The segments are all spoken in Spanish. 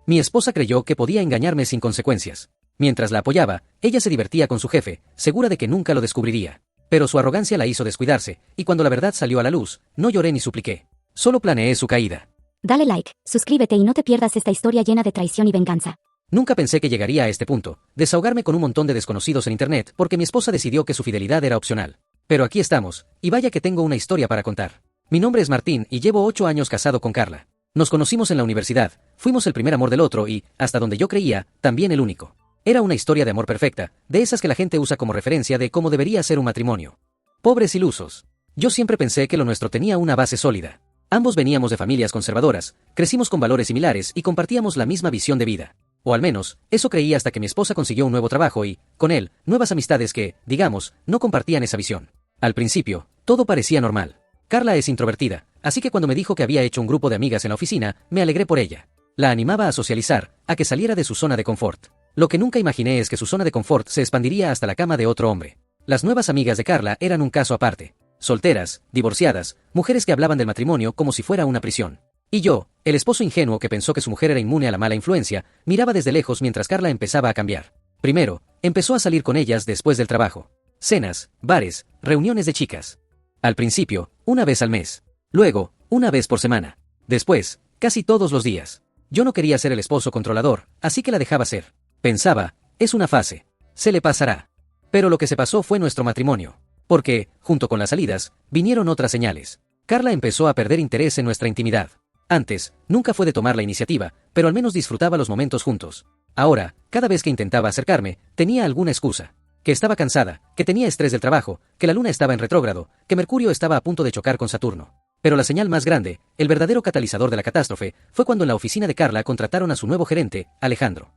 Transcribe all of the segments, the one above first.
Mi esposa creyó que podía engañarme sin consecuencias. Mientras la apoyaba, ella se divertía con su jefe, segura de que nunca lo descubriría. Pero su arrogancia la hizo descuidarse, y cuando la verdad salió a la luz, no lloré ni supliqué. Solo planeé su caída. Dale like, suscríbete y no te pierdas esta historia llena de traición y venganza. Nunca pensé que llegaría a este punto, desahogarme con un montón de desconocidos en internet porque mi esposa decidió que su fidelidad era opcional. Pero aquí estamos, y vaya que tengo una historia para contar. Mi nombre es Martín y llevo 8 años casado con Carla. Nos conocimos en la universidad, fuimos el primer amor del otro y, hasta donde yo creía, también el único. Era una historia de amor perfecta, de esas que la gente usa como referencia de cómo debería ser un matrimonio. Pobres ilusos. Yo siempre pensé que lo nuestro tenía una base sólida. Ambos veníamos de familias conservadoras, crecimos con valores similares y compartíamos la misma visión de vida. O al menos, eso creí hasta que mi esposa consiguió un nuevo trabajo y, con él, nuevas amistades que, digamos, no compartían esa visión. Al principio, todo parecía normal. Carla es introvertida, así que cuando me dijo que había hecho un grupo de amigas en la oficina, me alegré por ella. La animaba a socializar, a que saliera de su zona de confort. Lo que nunca imaginé es que su zona de confort se expandiría hasta la cama de otro hombre. Las nuevas amigas de Carla eran un caso aparte. Solteras, divorciadas, mujeres que hablaban del matrimonio como si fuera una prisión. Y yo, el esposo ingenuo que pensó que su mujer era inmune a la mala influencia, miraba desde lejos mientras Carla empezaba a cambiar. Primero, empezó a salir con ellas después del trabajo. Cenas, bares, reuniones de chicas. Al principio, una vez al mes. Luego, una vez por semana. Después, casi todos los días. Yo no quería ser el esposo controlador, así que la dejaba ser. Pensaba, es una fase. Se le pasará. Pero lo que se pasó fue nuestro matrimonio. Porque, junto con las salidas, vinieron otras señales. Carla empezó a perder interés en nuestra intimidad. Antes, nunca fue de tomar la iniciativa, pero al menos disfrutaba los momentos juntos. Ahora, cada vez que intentaba acercarme, tenía alguna excusa. Que estaba cansada, que tenía estrés del trabajo, que la luna estaba en retrógrado, que Mercurio estaba a punto de chocar con Saturno. Pero la señal más grande, el verdadero catalizador de la catástrofe, fue cuando en la oficina de Carla contrataron a su nuevo gerente, Alejandro.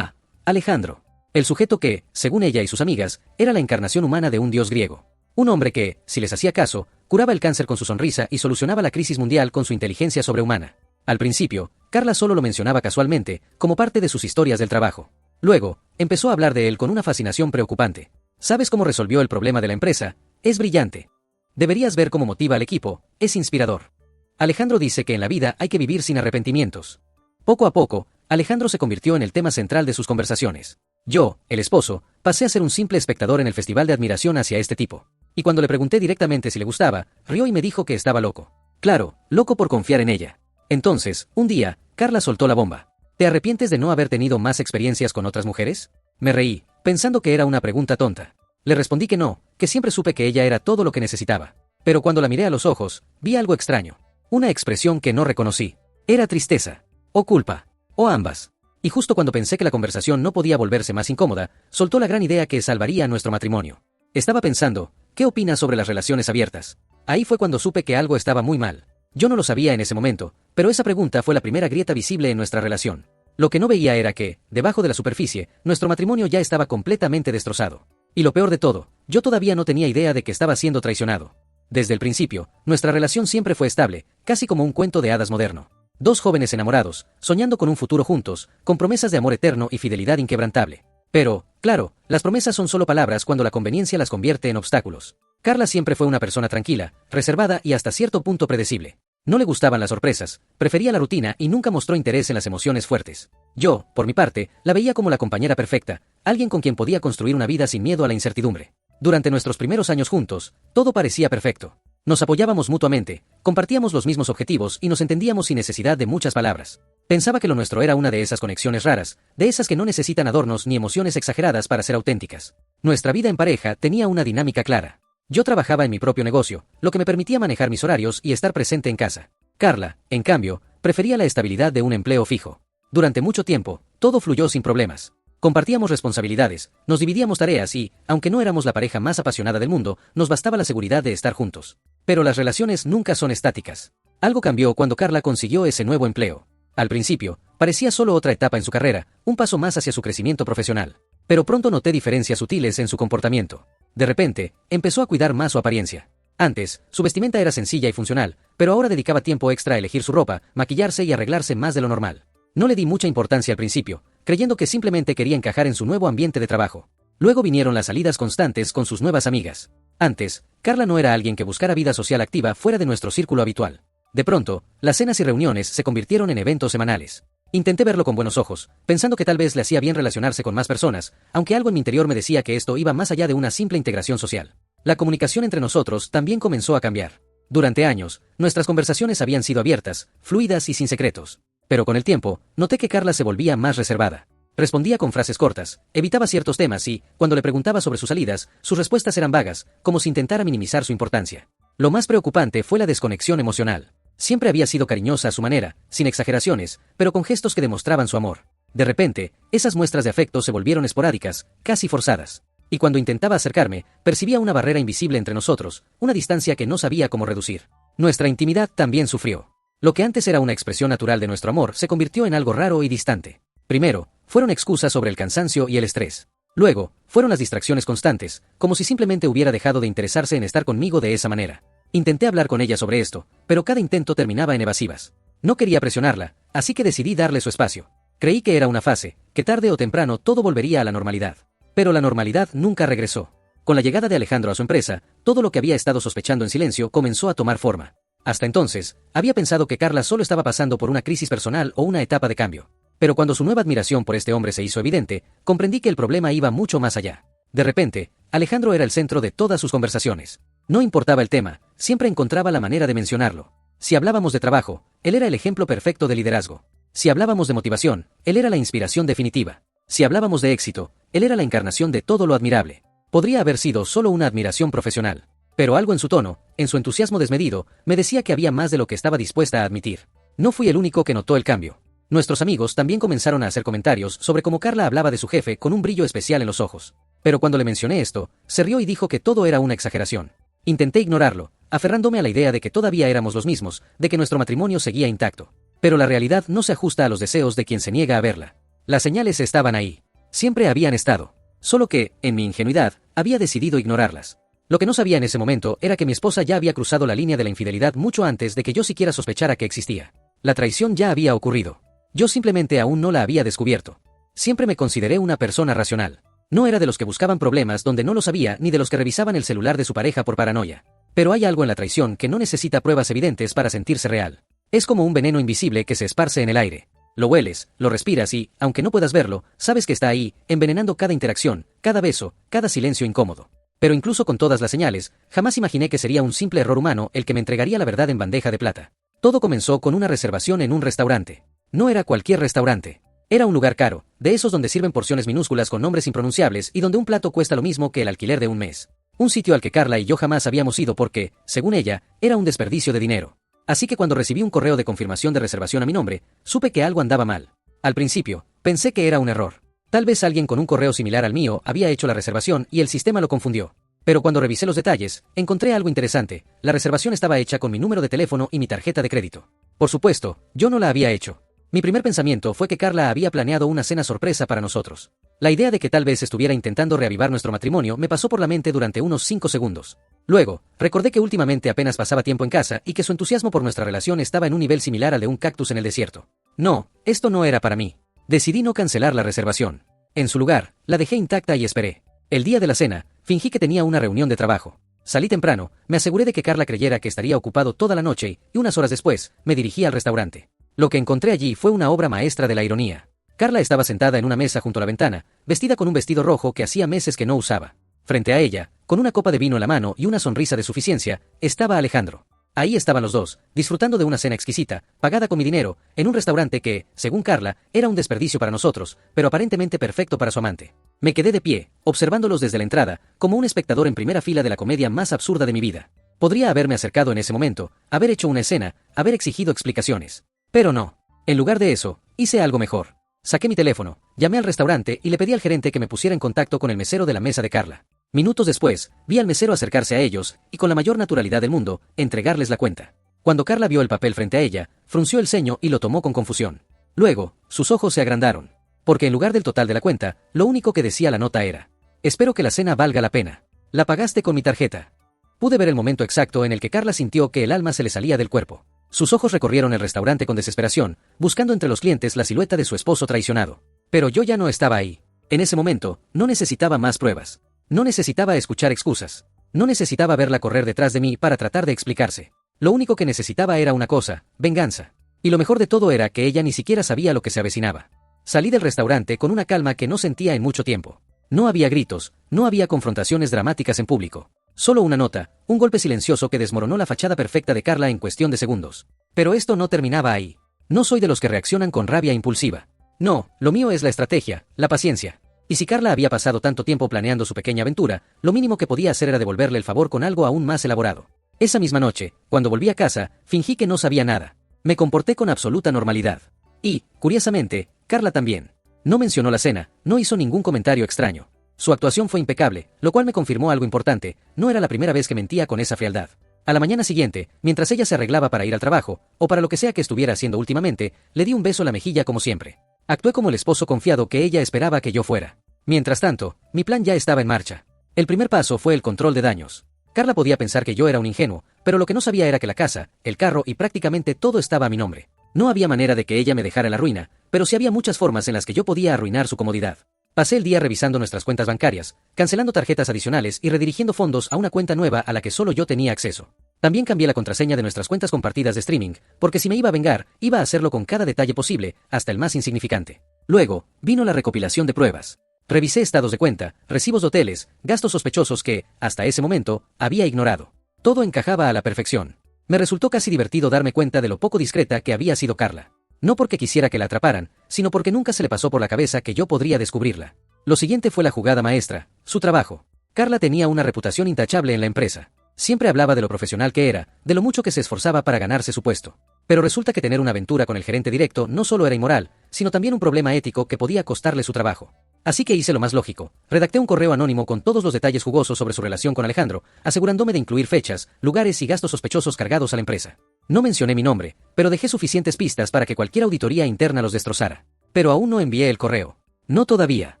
Alejandro. El sujeto que, según ella y sus amigas, era la encarnación humana de un dios griego. Un hombre que, si les hacía caso, curaba el cáncer con su sonrisa y solucionaba la crisis mundial con su inteligencia sobrehumana. Al principio, Carla solo lo mencionaba casualmente, como parte de sus historias del trabajo. Luego, empezó a hablar de él con una fascinación preocupante. ¿Sabes cómo resolvió el problema de la empresa? Es brillante. Deberías ver cómo motiva al equipo, es inspirador. Alejandro dice que en la vida hay que vivir sin arrepentimientos. Poco a poco, Alejandro se convirtió en el tema central de sus conversaciones. Yo, el esposo, pasé a ser un simple espectador en el festival de admiración hacia este tipo. Y cuando le pregunté directamente si le gustaba, rió y me dijo que estaba loco. Claro, loco por confiar en ella. Entonces, un día, Carla soltó la bomba. ¿Te arrepientes de no haber tenido más experiencias con otras mujeres? Me reí, pensando que era una pregunta tonta. Le respondí que no, que siempre supe que ella era todo lo que necesitaba. Pero cuando la miré a los ojos, vi algo extraño. Una expresión que no reconocí. Era tristeza. O culpa. O ambas. Y justo cuando pensé que la conversación no podía volverse más incómoda, soltó la gran idea que salvaría nuestro matrimonio. Estaba pensando, ¿qué opinas sobre las relaciones abiertas? Ahí fue cuando supe que algo estaba muy mal. Yo no lo sabía en ese momento, pero esa pregunta fue la primera grieta visible en nuestra relación. Lo que no veía era que, debajo de la superficie, nuestro matrimonio ya estaba completamente destrozado. Y lo peor de todo, yo todavía no tenía idea de que estaba siendo traicionado. Desde el principio, nuestra relación siempre fue estable, casi como un cuento de hadas moderno. Dos jóvenes enamorados, soñando con un futuro juntos, con promesas de amor eterno y fidelidad inquebrantable. Pero, claro, las promesas son solo palabras cuando la conveniencia las convierte en obstáculos. Carla siempre fue una persona tranquila, reservada y hasta cierto punto predecible. No le gustaban las sorpresas, prefería la rutina y nunca mostró interés en las emociones fuertes. Yo, por mi parte, la veía como la compañera perfecta, alguien con quien podía construir una vida sin miedo a la incertidumbre. Durante nuestros primeros años juntos, todo parecía perfecto. Nos apoyábamos mutuamente, compartíamos los mismos objetivos y nos entendíamos sin necesidad de muchas palabras. Pensaba que lo nuestro era una de esas conexiones raras, de esas que no necesitan adornos ni emociones exageradas para ser auténticas. Nuestra vida en pareja tenía una dinámica clara. Yo trabajaba en mi propio negocio, lo que me permitía manejar mis horarios y estar presente en casa. Carla, en cambio, prefería la estabilidad de un empleo fijo. Durante mucho tiempo, todo fluyó sin problemas. Compartíamos responsabilidades, nos dividíamos tareas y, aunque no éramos la pareja más apasionada del mundo, nos bastaba la seguridad de estar juntos. Pero las relaciones nunca son estáticas. Algo cambió cuando Carla consiguió ese nuevo empleo. Al principio, parecía solo otra etapa en su carrera, un paso más hacia su crecimiento profesional. Pero pronto noté diferencias sutiles en su comportamiento. De repente, empezó a cuidar más su apariencia. Antes, su vestimenta era sencilla y funcional, pero ahora dedicaba tiempo extra a elegir su ropa, maquillarse y arreglarse más de lo normal. No le di mucha importancia al principio, creyendo que simplemente quería encajar en su nuevo ambiente de trabajo. Luego vinieron las salidas constantes con sus nuevas amigas. Antes, Carla no era alguien que buscara vida social activa fuera de nuestro círculo habitual. De pronto, las cenas y reuniones se convirtieron en eventos semanales. Intenté verlo con buenos ojos, pensando que tal vez le hacía bien relacionarse con más personas, aunque algo en mi interior me decía que esto iba más allá de una simple integración social. La comunicación entre nosotros también comenzó a cambiar. Durante años, nuestras conversaciones habían sido abiertas, fluidas y sin secretos. Pero con el tiempo, noté que Carla se volvía más reservada. Respondía con frases cortas, evitaba ciertos temas y, cuando le preguntaba sobre sus salidas, sus respuestas eran vagas, como si intentara minimizar su importancia. Lo más preocupante fue la desconexión emocional. Siempre había sido cariñosa a su manera, sin exageraciones, pero con gestos que demostraban su amor. De repente, esas muestras de afecto se volvieron esporádicas, casi forzadas. Y cuando intentaba acercarme, percibía una barrera invisible entre nosotros, una distancia que no sabía cómo reducir. Nuestra intimidad también sufrió. Lo que antes era una expresión natural de nuestro amor se convirtió en algo raro y distante. Primero, fueron excusas sobre el cansancio y el estrés. Luego, fueron las distracciones constantes, como si simplemente hubiera dejado de interesarse en estar conmigo de esa manera. Intenté hablar con ella sobre esto, pero cada intento terminaba en evasivas. No quería presionarla, así que decidí darle su espacio. Creí que era una fase, que tarde o temprano todo volvería a la normalidad. Pero la normalidad nunca regresó. Con la llegada de Alejandro a su empresa, todo lo que había estado sospechando en silencio comenzó a tomar forma. Hasta entonces, había pensado que Carla solo estaba pasando por una crisis personal o una etapa de cambio. Pero cuando su nueva admiración por este hombre se hizo evidente, comprendí que el problema iba mucho más allá. De repente, Alejandro era el centro de todas sus conversaciones. No importaba el tema, siempre encontraba la manera de mencionarlo. Si hablábamos de trabajo, él era el ejemplo perfecto de liderazgo. Si hablábamos de motivación, él era la inspiración definitiva. Si hablábamos de éxito, él era la encarnación de todo lo admirable. Podría haber sido solo una admiración profesional. Pero algo en su tono, en su entusiasmo desmedido, me decía que había más de lo que estaba dispuesta a admitir. No fui el único que notó el cambio. Nuestros amigos también comenzaron a hacer comentarios sobre cómo Carla hablaba de su jefe con un brillo especial en los ojos. Pero cuando le mencioné esto, se rió y dijo que todo era una exageración. Intenté ignorarlo, aferrándome a la idea de que todavía éramos los mismos, de que nuestro matrimonio seguía intacto. Pero la realidad no se ajusta a los deseos de quien se niega a verla. Las señales estaban ahí. Siempre habían estado. Solo que, en mi ingenuidad, había decidido ignorarlas. Lo que no sabía en ese momento era que mi esposa ya había cruzado la línea de la infidelidad mucho antes de que yo siquiera sospechara que existía. La traición ya había ocurrido. Yo simplemente aún no la había descubierto. Siempre me consideré una persona racional. No era de los que buscaban problemas donde no lo sabía ni de los que revisaban el celular de su pareja por paranoia. Pero hay algo en la traición que no necesita pruebas evidentes para sentirse real. Es como un veneno invisible que se esparce en el aire. Lo hueles, lo respiras y, aunque no puedas verlo, sabes que está ahí, envenenando cada interacción, cada beso, cada silencio incómodo. Pero incluso con todas las señales, jamás imaginé que sería un simple error humano el que me entregaría la verdad en bandeja de plata. Todo comenzó con una reservación en un restaurante. No era cualquier restaurante. Era un lugar caro, de esos donde sirven porciones minúsculas con nombres impronunciables y donde un plato cuesta lo mismo que el alquiler de un mes. Un sitio al que Carla y yo jamás habíamos ido porque, según ella, era un desperdicio de dinero. Así que cuando recibí un correo de confirmación de reservación a mi nombre, supe que algo andaba mal. Al principio, pensé que era un error. Tal vez alguien con un correo similar al mío había hecho la reservación y el sistema lo confundió. Pero cuando revisé los detalles, encontré algo interesante. La reservación estaba hecha con mi número de teléfono y mi tarjeta de crédito. Por supuesto, yo no la había hecho. Mi primer pensamiento fue que Carla había planeado una cena sorpresa para nosotros. La idea de que tal vez estuviera intentando reavivar nuestro matrimonio me pasó por la mente durante unos 5 segundos. Luego, recordé que últimamente apenas pasaba tiempo en casa y que su entusiasmo por nuestra relación estaba en un nivel similar al de un cactus en el desierto. No, esto no era para mí. Decidí no cancelar la reservación. En su lugar, la dejé intacta y esperé. El día de la cena, fingí que tenía una reunión de trabajo. Salí temprano, me aseguré de que Carla creyera que estaría ocupado toda la noche y unas horas después, me dirigí al restaurante. Lo que encontré allí fue una obra maestra de la ironía. Carla estaba sentada en una mesa junto a la ventana, vestida con un vestido rojo que hacía meses que no usaba. Frente a ella, con una copa de vino en la mano y una sonrisa de suficiencia, estaba Alejandro. Ahí estaban los dos, disfrutando de una cena exquisita, pagada con mi dinero, en un restaurante que, según Carla, era un desperdicio para nosotros, pero aparentemente perfecto para su amante. Me quedé de pie, observándolos desde la entrada, como un espectador en primera fila de la comedia más absurda de mi vida. Podría haberme acercado en ese momento, haber hecho una escena, haber exigido explicaciones. Pero no. En lugar de eso, hice algo mejor. Saqué mi teléfono, llamé al restaurante y le pedí al gerente que me pusiera en contacto con el mesero de la mesa de Carla. Minutos después, vi al mesero acercarse a ellos y, con la mayor naturalidad del mundo, entregarles la cuenta. Cuando Carla vio el papel frente a ella, frunció el ceño y lo tomó con confusión. Luego, sus ojos se agrandaron. Porque en lugar del total de la cuenta, lo único que decía la nota era: espero que la cena valga la pena. La pagaste con mi tarjeta. Pude ver el momento exacto en el que Carla sintió que el alma se le salía del cuerpo. Sus ojos recorrieron el restaurante con desesperación, buscando entre los clientes la silueta de su esposo traicionado. Pero yo ya no estaba ahí. En ese momento, no necesitaba más pruebas. No necesitaba escuchar excusas. No necesitaba verla correr detrás de mí para tratar de explicarse. Lo único que necesitaba era una cosa: venganza. Y lo mejor de todo era que ella ni siquiera sabía lo que se avecinaba. Salí del restaurante con una calma que no sentía en mucho tiempo. No había gritos, no había confrontaciones dramáticas en público. Solo una nota, un golpe silencioso que desmoronó la fachada perfecta de Carla en cuestión de segundos. Pero esto no terminaba ahí. No soy de los que reaccionan con rabia impulsiva. No, lo mío es la estrategia, la paciencia. Y si Carla había pasado tanto tiempo planeando su pequeña aventura, lo mínimo que podía hacer era devolverle el favor con algo aún más elaborado. Esa misma noche, cuando volví a casa, fingí que no sabía nada. Me comporté con absoluta normalidad. Y, curiosamente, Carla también. No mencionó la cena, no hizo ningún comentario extraño. Su actuación fue impecable, lo cual me confirmó algo importante: no era la primera vez que mentía con esa frialdad. A la mañana siguiente, mientras ella se arreglaba para ir al trabajo, o para lo que sea que estuviera haciendo últimamente, le di un beso en la mejilla como siempre. Actué como el esposo confiado que ella esperaba que yo fuera. Mientras tanto, mi plan ya estaba en marcha. El primer paso fue el control de daños. Carla podía pensar que yo era un ingenuo, pero lo que no sabía era que la casa, el carro y prácticamente todo estaba a mi nombre. No había manera de que ella me dejara en la ruina, pero sí había muchas formas en las que yo podía arruinar su comodidad. Pasé el día revisando nuestras cuentas bancarias, cancelando tarjetas adicionales y redirigiendo fondos a una cuenta nueva a la que solo yo tenía acceso. También cambié la contraseña de nuestras cuentas compartidas de streaming, porque si me iba a vengar, iba a hacerlo con cada detalle posible, hasta el más insignificante. Luego, vino la recopilación de pruebas. Revisé estados de cuenta, recibos de hoteles, gastos sospechosos que, hasta ese momento, había ignorado. Todo encajaba a la perfección. Me resultó casi divertido darme cuenta de lo poco discreta que había sido Carla. No porque quisiera que la atraparan, sino porque nunca se le pasó por la cabeza que yo podría descubrirla. Lo siguiente fue la jugada maestra, su trabajo. Carla tenía una reputación intachable en la empresa. Siempre hablaba de lo profesional que era, de lo mucho que se esforzaba para ganarse su puesto. Pero resulta que tener una aventura con el gerente directo no solo era inmoral, sino también un problema ético que podía costarle su trabajo. Así que hice lo más lógico: redacté un correo anónimo con todos los detalles jugosos sobre su relación con Alejandro, asegurándome de incluir fechas, lugares y gastos sospechosos cargados a la empresa. No mencioné mi nombre, pero dejé suficientes pistas para que cualquier auditoría interna los destrozara. Pero aún no envié el correo. No todavía.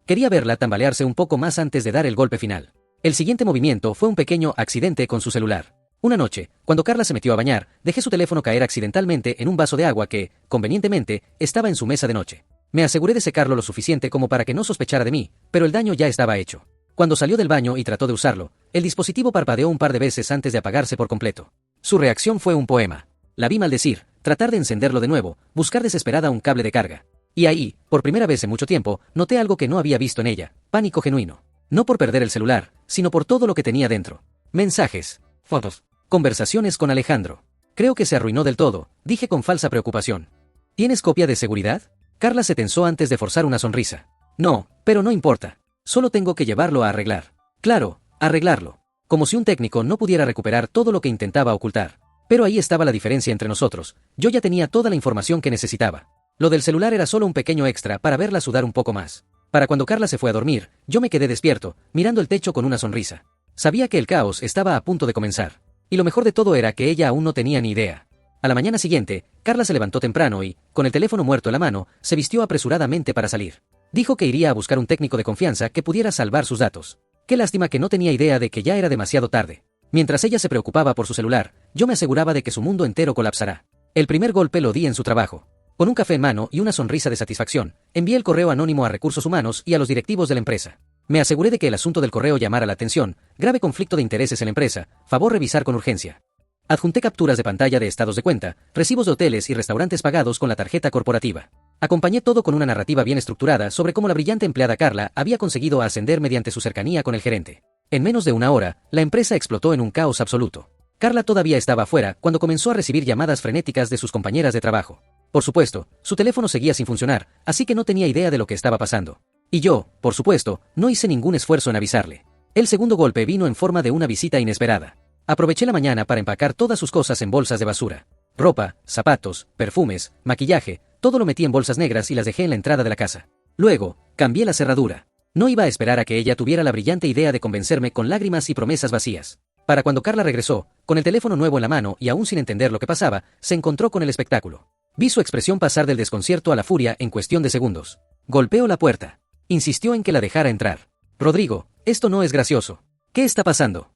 Quería verla tambalearse un poco más antes de dar el golpe final. El siguiente movimiento fue un pequeño accidente con su celular. Una noche, cuando Carla se metió a bañar, dejé su teléfono caer accidentalmente en un vaso de agua que, convenientemente, estaba en su mesa de noche. Me aseguré de secarlo lo suficiente como para que no sospechara de mí, pero el daño ya estaba hecho. Cuando salió del baño y trató de usarlo, el dispositivo parpadeó un par de veces antes de apagarse por completo. Su reacción fue un poema. La vi maldecir, tratar de encenderlo de nuevo, buscar desesperada un cable de carga. Y ahí, por primera vez en mucho tiempo, noté algo que no había visto en ella: pánico genuino. No por perder el celular, sino por todo lo que tenía dentro. Mensajes, fotos, conversaciones con Alejandro. Creo que se arruinó del todo, dije con falsa preocupación. ¿Tienes copia de seguridad? Carla se tensó antes de forzar una sonrisa. No, pero no importa. Solo tengo que llevarlo a arreglar. Claro, arreglarlo. Como si un técnico no pudiera recuperar todo lo que intentaba ocultar. Pero ahí estaba la diferencia entre nosotros. Yo ya tenía toda la información que necesitaba. Lo del celular era solo un pequeño extra para verla sudar un poco más. Para cuando Carla se fue a dormir, yo me quedé despierto, mirando el techo con una sonrisa. Sabía que el caos estaba a punto de comenzar. Y lo mejor de todo era que ella aún no tenía ni idea. A la mañana siguiente, Carla se levantó temprano y, con el teléfono muerto en la mano, se vistió apresuradamente para salir. Dijo que iría a buscar un técnico de confianza que pudiera salvar sus datos. Qué lástima que no tenía idea de que ya era demasiado tarde. Mientras ella se preocupaba por su celular, yo me aseguraba de que su mundo entero colapsará. El primer golpe lo di en su trabajo. Con un café en mano y una sonrisa de satisfacción, envié el correo anónimo a Recursos Humanos y a los directivos de la empresa. Me aseguré de que el asunto del correo llamara la atención: grave conflicto de intereses en la empresa, favor revisar con urgencia. Adjunté capturas de pantalla de estados de cuenta, recibos de hoteles y restaurantes pagados con la tarjeta corporativa. Acompañé todo con una narrativa bien estructurada sobre cómo la brillante empleada Carla había conseguido ascender mediante su cercanía con el gerente. En menos de una hora, la empresa explotó en un caos absoluto. Carla todavía estaba afuera cuando comenzó a recibir llamadas frenéticas de sus compañeras de trabajo. Por supuesto, su teléfono seguía sin funcionar, así que no tenía idea de lo que estaba pasando. Y yo, por supuesto, no hice ningún esfuerzo en avisarle. El segundo golpe vino en forma de una visita inesperada. Aproveché la mañana para empacar todas sus cosas en bolsas de basura. Ropa, zapatos, perfumes, maquillaje, todo lo metí en bolsas negras y las dejé en la entrada de la casa. Luego, cambié la cerradura. No iba a esperar a que ella tuviera la brillante idea de convencerme con lágrimas y promesas vacías. Para cuando Carla regresó, con el teléfono nuevo en la mano y aún sin entender lo que pasaba, se encontró con el espectáculo. Vi su expresión pasar del desconcierto a la furia en cuestión de segundos. Golpeó la puerta. Insistió en que la dejara entrar. Rodrigo, esto no es gracioso. ¿Qué está pasando?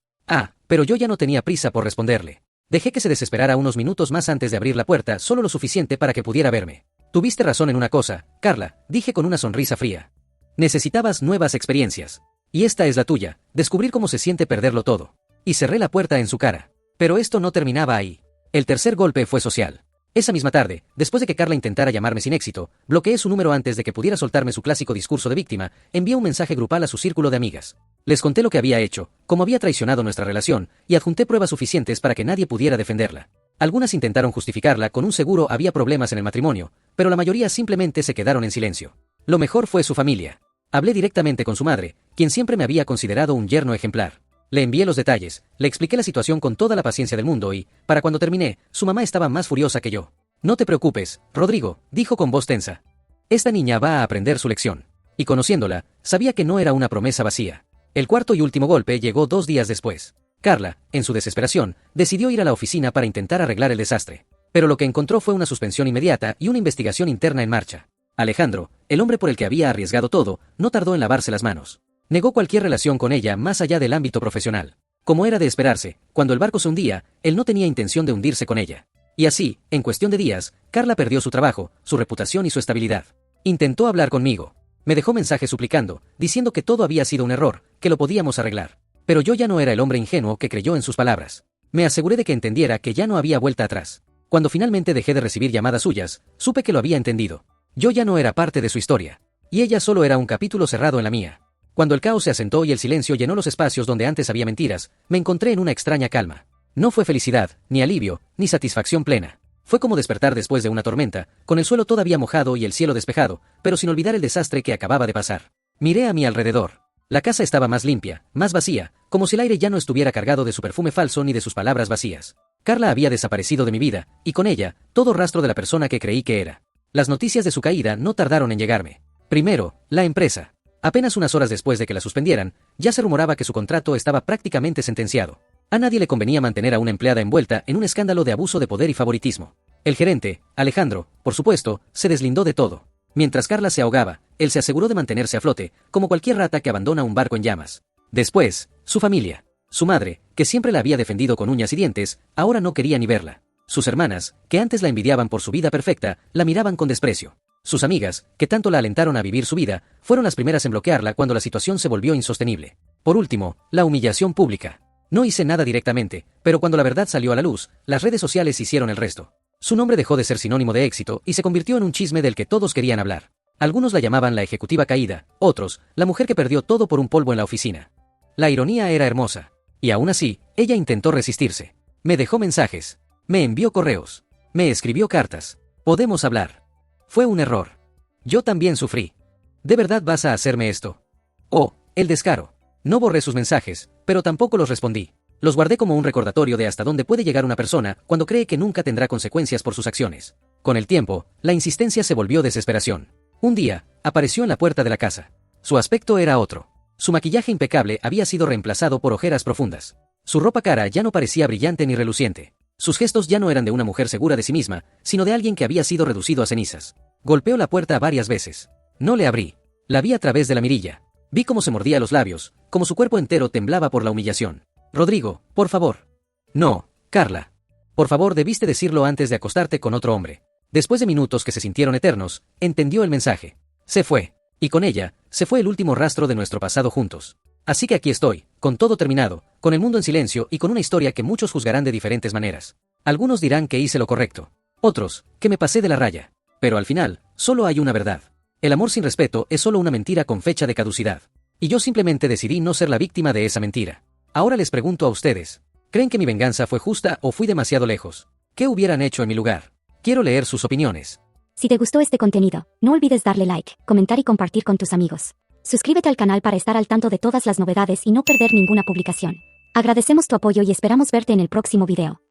Pero yo ya no tenía prisa por responderle. Dejé que se desesperara unos minutos más antes de abrir la puerta, solo lo suficiente para que pudiera verme. Tuviste razón en una cosa, Carla, dije con una sonrisa fría. Necesitabas nuevas experiencias. Y esta es la tuya, descubrir cómo se siente perderlo todo. Y cerré la puerta en su cara. Pero esto no terminaba ahí. El tercer golpe fue social. Esa misma tarde, después de que Carla intentara llamarme sin éxito, bloqueé su número antes de que pudiera soltarme su clásico discurso de víctima, envié un mensaje grupal a su círculo de amigas. Les conté lo que había hecho, cómo había traicionado nuestra relación, y adjunté pruebas suficientes para que nadie pudiera defenderla. Algunas intentaron justificarla con un seguro había problemas en el matrimonio, pero la mayoría simplemente se quedaron en silencio. Lo mejor fue su familia. Hablé directamente con su madre, quien siempre me había considerado un yerno ejemplar. Le envié los detalles, le expliqué la situación con toda la paciencia del mundo y, para cuando terminé, su mamá estaba más furiosa que yo. No te preocupes, Rodrigo, dijo con voz tensa. Esta niña va a aprender su lección. Y conociéndola, sabía que no era una promesa vacía. El cuarto y último golpe llegó 2 días después. Carla, en su desesperación, decidió ir a la oficina para intentar arreglar el desastre. Pero lo que encontró fue una suspensión inmediata y una investigación interna en marcha. Alejandro, el hombre por el que había arriesgado todo, no tardó en lavarse las manos. Negó cualquier relación con ella más allá del ámbito profesional. Como era de esperarse, cuando el barco se hundía, él no tenía intención de hundirse con ella. Y así, en cuestión de días, Carla perdió su trabajo, su reputación y su estabilidad. Intentó hablar conmigo. Me dejó mensajes suplicando, diciendo que todo había sido un error, que lo podíamos arreglar. Pero yo ya no era el hombre ingenuo que creyó en sus palabras. Me aseguré de que entendiera que ya no había vuelta atrás. Cuando finalmente dejé de recibir llamadas suyas, supe que lo había entendido. Yo ya no era parte de su historia. Y ella solo era un capítulo cerrado en la mía. Cuando el caos se asentó y el silencio llenó los espacios donde antes había mentiras, me encontré en una extraña calma. No fue felicidad, ni alivio, ni satisfacción plena. Fue como despertar después de una tormenta, con el suelo todavía mojado y el cielo despejado, pero sin olvidar el desastre que acababa de pasar. Miré a mi alrededor. La casa estaba más limpia, más vacía, como si el aire ya no estuviera cargado de su perfume falso ni de sus palabras vacías. Carla había desaparecido de mi vida, y con ella, todo rastro de la persona que creí que era. Las noticias de su caída no tardaron en llegarme. Primero, la empresa. Apenas unas horas después de que la suspendieran, ya se rumoraba que su contrato estaba prácticamente sentenciado. A nadie le convenía mantener a una empleada envuelta en un escándalo de abuso de poder y favoritismo. El gerente, Alejandro, por supuesto, se deslindó de todo. Mientras Carla se ahogaba, él se aseguró de mantenerse a flote, como cualquier rata que abandona un barco en llamas. Después, su familia. Su madre, que siempre la había defendido con uñas y dientes, ahora no quería ni verla. Sus hermanas, que antes la envidiaban por su vida perfecta, la miraban con desprecio. Sus amigas, que tanto la alentaron a vivir su vida, fueron las primeras en bloquearla cuando la situación se volvió insostenible. Por último, la humillación pública. No hice nada directamente, pero cuando la verdad salió a la luz, las redes sociales hicieron el resto. Su nombre dejó de ser sinónimo de éxito y se convirtió en un chisme del que todos querían hablar. Algunos la llamaban la ejecutiva caída, otros, la mujer que perdió todo por un polvo en la oficina. La ironía era hermosa. Y aún así, ella intentó resistirse. Me dejó mensajes. Me envió correos. Me escribió cartas. Podemos hablar. Fue un error. Yo también sufrí. ¿De verdad vas a hacerme esto? Oh, el descaro. No borré sus mensajes, pero tampoco los respondí. Los guardé como un recordatorio de hasta dónde puede llegar una persona cuando cree que nunca tendrá consecuencias por sus acciones. Con el tiempo, la insistencia se volvió desesperación. Un día, apareció en la puerta de la casa. Su aspecto era otro. Su maquillaje impecable había sido reemplazado por ojeras profundas. Su ropa cara ya no parecía brillante ni reluciente. Sus gestos ya no eran de una mujer segura de sí misma, sino de alguien que había sido reducido a cenizas. Golpeó la puerta varias veces. No le abrí. La vi a través de la mirilla. Vi cómo se mordía los labios, cómo su cuerpo entero temblaba por la humillación. Rodrigo, por favor. No, Carla. Por favor, debiste decirlo antes de acostarte con otro hombre. Después de minutos que se sintieron eternos, entendió el mensaje. Se fue. Y con ella, se fue el último rastro de nuestro pasado juntos. Así que aquí estoy, con todo terminado, con el mundo en silencio y con una historia que muchos juzgarán de diferentes maneras. Algunos dirán que hice lo correcto. Otros, que me pasé de la raya. Pero al final, solo hay una verdad. El amor sin respeto es solo una mentira con fecha de caducidad. Y yo simplemente decidí no ser la víctima de esa mentira. Ahora les pregunto a ustedes. ¿Creen que mi venganza fue justa o fui demasiado lejos? ¿Qué hubieran hecho en mi lugar? Quiero leer sus opiniones. Si te gustó este contenido, no olvides darle like, comentar y compartir con tus amigos. Suscríbete al canal para estar al tanto de todas las novedades y no perder ninguna publicación. Agradecemos tu apoyo y esperamos verte en el próximo video.